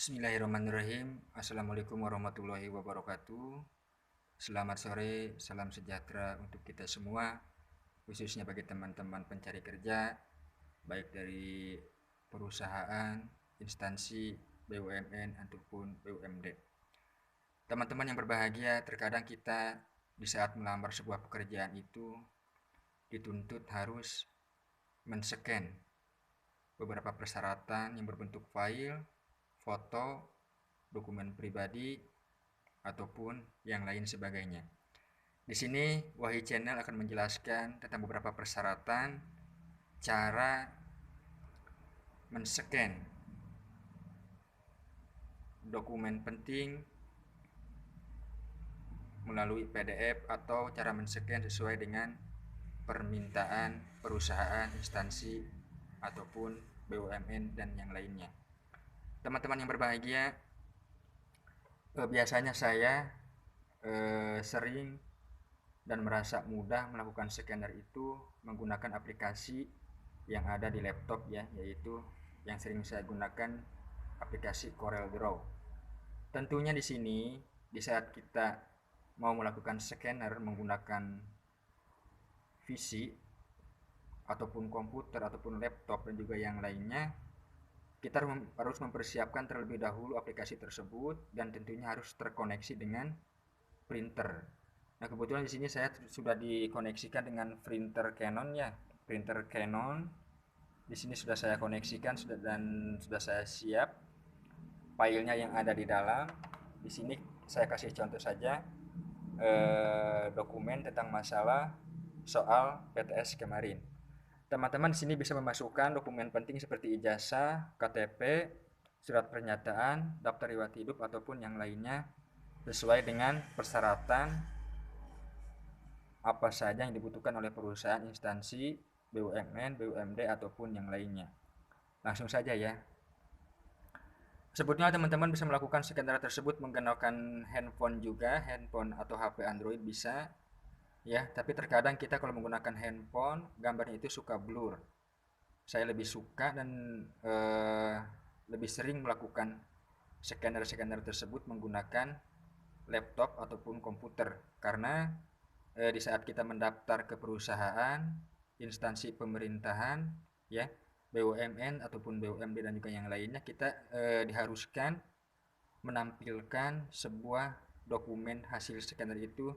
Bismillahirrahmanirrahim. Assalamualaikum warahmatullahi wabarakatuh. Selamat sore, salam sejahtera untuk kita semua, khususnya bagi teman-teman pencari kerja, baik dari perusahaan, instansi, BUMN, ataupun BUMD. Teman-teman yang berbahagia, terkadang kita di saat melamar sebuah pekerjaan itu dituntut harus men-scan beberapa persyaratan yang berbentuk file, foto, dokumen pribadi, ataupun yang lain sebagainya. Di sini Wahid Channel akan menjelaskan tentang beberapa persyaratan cara men-scan dokumen penting melalui PDF atau cara men-scan sesuai dengan permintaan perusahaan, instansi, ataupun BUMN dan yang lainnya. Teman-teman yang berbahagia, biasanya saya sering dan merasa mudah melakukan scanner itu menggunakan aplikasi yang ada di laptop ya, yaitu yang sering saya gunakan aplikasi CorelDRAW. Tentunya di sini di saat kita mau melakukan scanner menggunakan PC ataupun komputer ataupun laptop dan juga yang lainnya, kita harus mempersiapkan terlebih dahulu aplikasi tersebut dan tentunya harus terkoneksi dengan printer. Nah, kebetulan di sini saya sudah dikoneksikan dengan printer Canon ya. Printer Canon di sini sudah saya koneksikan dan sudah saya siap filenya yang ada di dalam. Di sini saya kasih contoh saja dokumen tentang masalah soal PTS kemarin. Teman-teman di sini bisa memasukkan dokumen penting seperti ijazah, KTP, surat pernyataan, daftar riwayat hidup ataupun yang lainnya sesuai dengan persyaratan apa saja yang dibutuhkan oleh perusahaan, instansi, BUMN, BUMD ataupun yang lainnya. Langsung saja ya. Sebetulnya teman-teman bisa melakukan scanner tersebut menggunakan handphone juga, handphone atau HP Android bisa ya, tapi terkadang kita kalau menggunakan handphone gambarnya itu suka blur. Saya lebih suka dan lebih sering melakukan scanner tersebut menggunakan laptop ataupun komputer, karena di saat kita mendaftar ke perusahaan, instansi pemerintahan ya, BUMN ataupun BUMD dan juga yang lainnya, kita diharuskan menampilkan sebuah dokumen hasil scanner itu,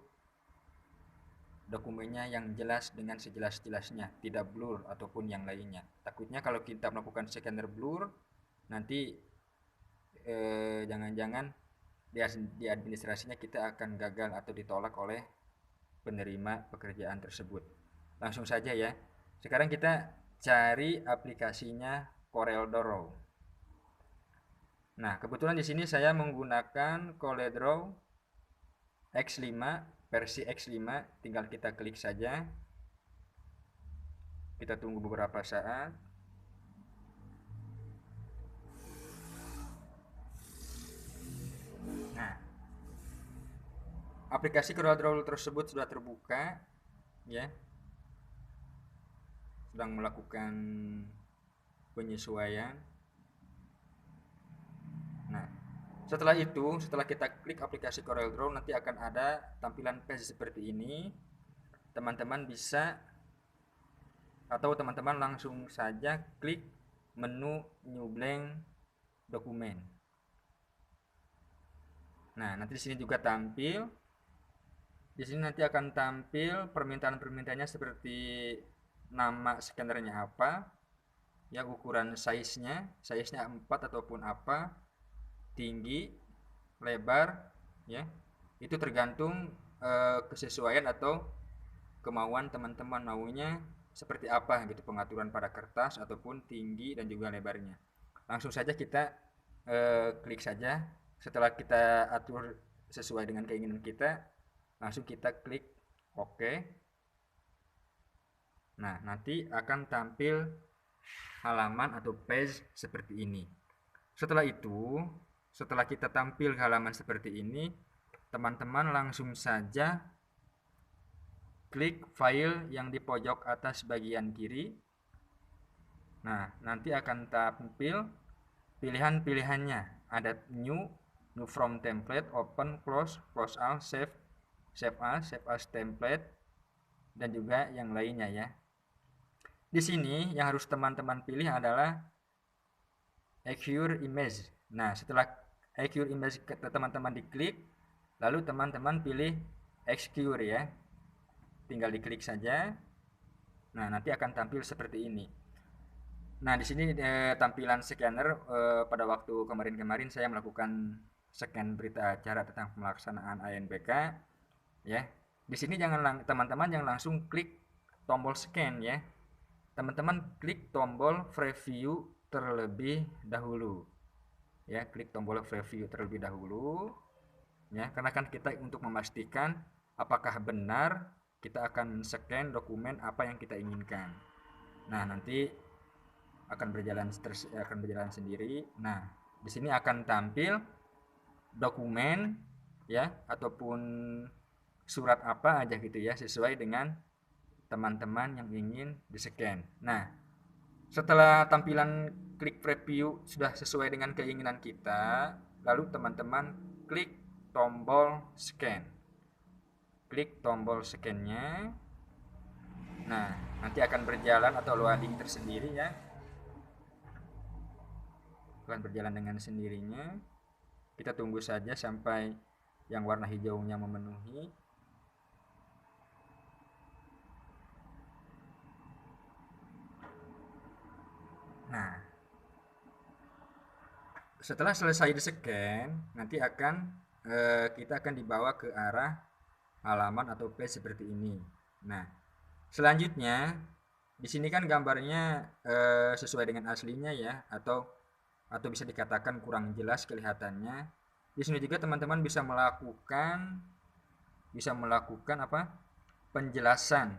dokumennya yang jelas dengan sejelas-jelasnya, tidak blur ataupun yang lainnya. Takutnya kalau kita melakukan scanner blur, nanti jangan-jangan di administrasinya kita akan gagal atau ditolak oleh penerima pekerjaan tersebut. Langsung saja ya. Sekarang kita cari aplikasinya CorelDRAW. Nah, kebetulan di sini saya menggunakan CorelDRAW X5, versi X5, tinggal kita klik saja. Kita tunggu beberapa saat. Nah, aplikasi CorelDRAW tersebut sudah terbuka ya. Sedang melakukan penyesuaian. Nah, setelah itu, setelah kita klik aplikasi CorelDRAW, nanti akan ada tampilan page seperti ini. Teman-teman bisa atau teman-teman langsung saja klik menu New Blank Dokumen. Nah, nanti di sini juga tampil. Di sini nanti akan tampil permintaan-permintaannya seperti nama scannernya apa, ya, ukuran size-nya 4 ataupun apa, tinggi, lebar, ya. Itu tergantung kesesuaian atau kemauan teman-teman, maunya seperti apa gitu pengaturan pada kertas ataupun tinggi dan juga lebarnya. Langsung saja kita klik saja. Setelah kita atur sesuai dengan keinginan kita, langsung kita klik OK. Nah, nanti akan tampil halaman atau page seperti ini. Setelah itu, setelah kita tampil halaman seperti ini, teman-teman langsung saja klik file yang di pojok atas bagian kiri. Nah, nanti akan tampil pilihan-pilihannya. ada new from template, open, close all, save as template, dan juga yang lainnya ya. Di sini yang harus teman-teman pilih adalah Acquire Image. Nah, setelah Acquire Image teman-teman diklik, lalu teman-teman pilih Execute ya. Tinggal diklik saja. Nah, nanti akan tampil seperti ini. Nah, di sini tampilan scanner pada waktu kemarin saya melakukan scan berita acara tentang pelaksanaan ANBK ya. Di sini teman-teman jangan langsung klik tombol scan ya. Teman-teman klik tombol preview terlebih dahulu. Ya, klik tombol preview terlebih dahulu ya, karena kan kita untuk memastikan apakah benar kita akan men-scan dokumen apa yang kita inginkan. Nah, nanti akan berjalan sendiri. Nah, di sini akan tampil dokumen ya, ataupun surat apa aja gitu ya, sesuai dengan teman-teman yang ingin di-scan. Nah, setelah tampilan klik preview sudah sesuai dengan keinginan kita, lalu teman-teman klik tombol scan. Klik tombol scan-nya. Nah, nanti akan berjalan atau loading tersendiri ya. Akan berjalan dengan sendirinya. Kita tunggu saja sampai yang warna hijaunya memenuhi. Nah, setelah selesai di-scan, nanti kita akan dibawa ke arah halaman atau page seperti ini. Nah, selanjutnya di sini kan gambarnya sesuai dengan aslinya ya, atau bisa dikatakan kurang jelas kelihatannya. Di sini juga teman-teman bisa melakukan apa? Penjelasan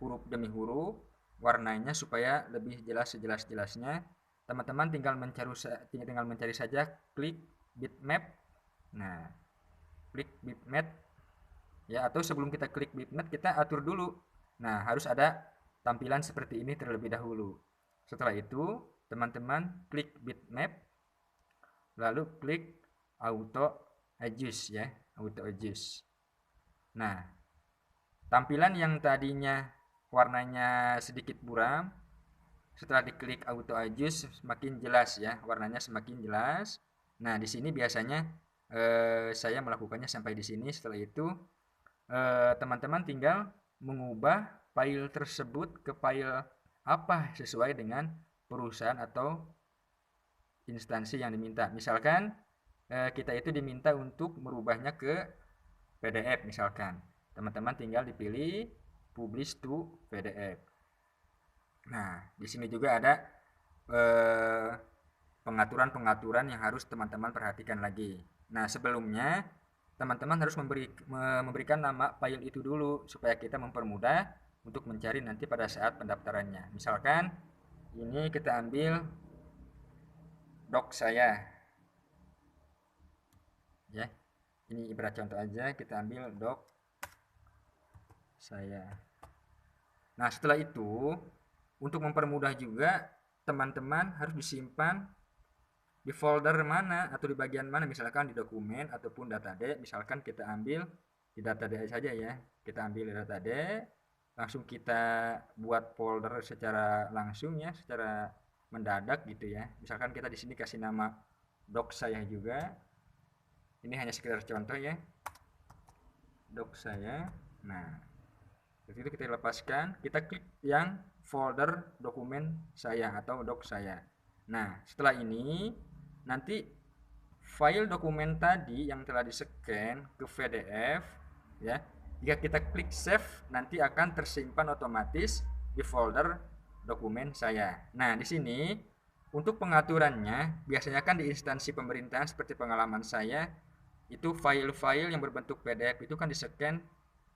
huruf demi huruf, warnanya supaya lebih jelas sejelas-jelasnya. Teman-teman tinggal mencari saja klik bitmap. Nah, klik bitmap ya, atau sebelum kita klik bitmap kita atur dulu. Nah, harus ada tampilan seperti ini terlebih dahulu. Setelah itu teman-teman klik bitmap, lalu klik auto adjust ya, auto adjust. Nah, tampilan yang tadinya warnanya sedikit buram, setelah diklik auto adjust semakin jelas ya, warnanya semakin jelas. Nah, di sini biasanya saya melakukannya sampai di sini. Setelah itu teman-teman tinggal mengubah file tersebut ke file apa sesuai dengan perusahaan atau instansi yang diminta. Misalkan kita itu diminta untuk merubahnya ke PDF misalkan. Teman-teman tinggal dipilih publish to PDF. Nah, di sini juga ada pengaturan-pengaturan yang harus teman-teman perhatikan lagi. Nah, sebelumnya teman-teman harus memberikan nama file itu dulu supaya kita mempermudah untuk mencari nanti pada saat pendaftarannya. Misalkan ini kita ambil doc saya ya, ini ibarat contoh aja, kita ambil doc saya. Nah, setelah itu untuk mempermudah juga teman-teman harus disimpan di folder mana atau di bagian mana, misalkan di dokumen ataupun database. Misalkan kita ambil di database saja ya, kita ambil di database, langsung kita buat folder secara langsung ya, secara mendadak gitu ya. Misalkan kita di sini kasih nama doc saya juga. Ini hanya sekedar contoh ya, doc saya. Nah, dari itu kita lepaskan, kita klik yang folder dokumen saya atau doc saya. Nah, setelah ini nanti file dokumen tadi yang telah di-scan ke PDF ya, jika kita klik save nanti akan tersimpan otomatis di folder dokumen saya. Nah, di sini untuk pengaturannya biasanya kan di instansi pemerintahan seperti pengalaman saya itu file-file yang berbentuk PDF itu kan di-scan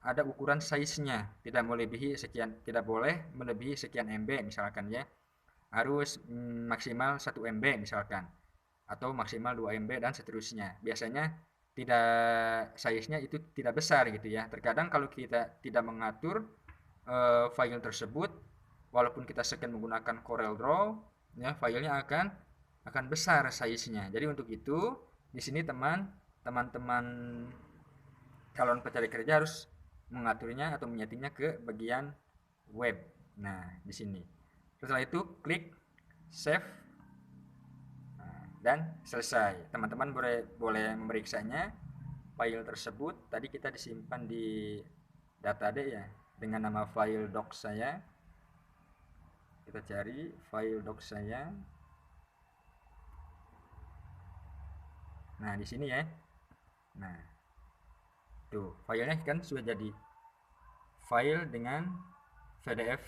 ada ukuran size-nya, tidak boleh melebihi sekian MB misalkan ya. Harus maksimal 1 MB misalkan, atau maksimal 2 MB dan seterusnya. Biasanya size-nya itu tidak besar gitu ya. Terkadang kalau kita tidak mengatur file tersebut, walaupun kita scan menggunakan Corel Draw ya, filenya akan akan besar size-nya. Jadi untuk itu di sini teman-teman calon pencari kerja harus mengaturnya atau menyetingnya ke bagian web. Nah, di sini. Setelah itu klik save dan selesai. Teman-teman boleh memeriksanya file tersebut tadi kita disimpan di Datade ya dengan nama file doc saya. Kita cari file doc saya. Nah, di sini ya. Nah, tuh filenya kan sudah jadi file dengan PDF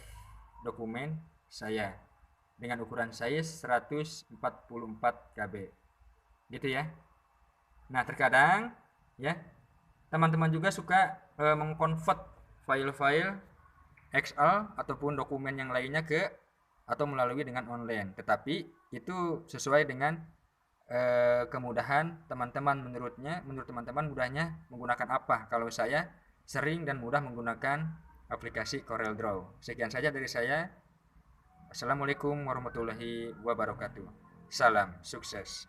dokumen saya dengan ukuran size 144 KB gitu ya. Nah, terkadang ya teman-teman juga suka mengkonvert file-file Excel ataupun dokumen yang lainnya ke atau melalui dengan online, tetapi itu sesuai dengan kemudahan teman-teman. Menurut teman-teman mudahnya menggunakan apa? Kalau saya sering dan mudah menggunakan aplikasi CorelDRAW. Sekian saja dari saya. Assalamualaikum warahmatullahi wabarakatuh. Salam sukses.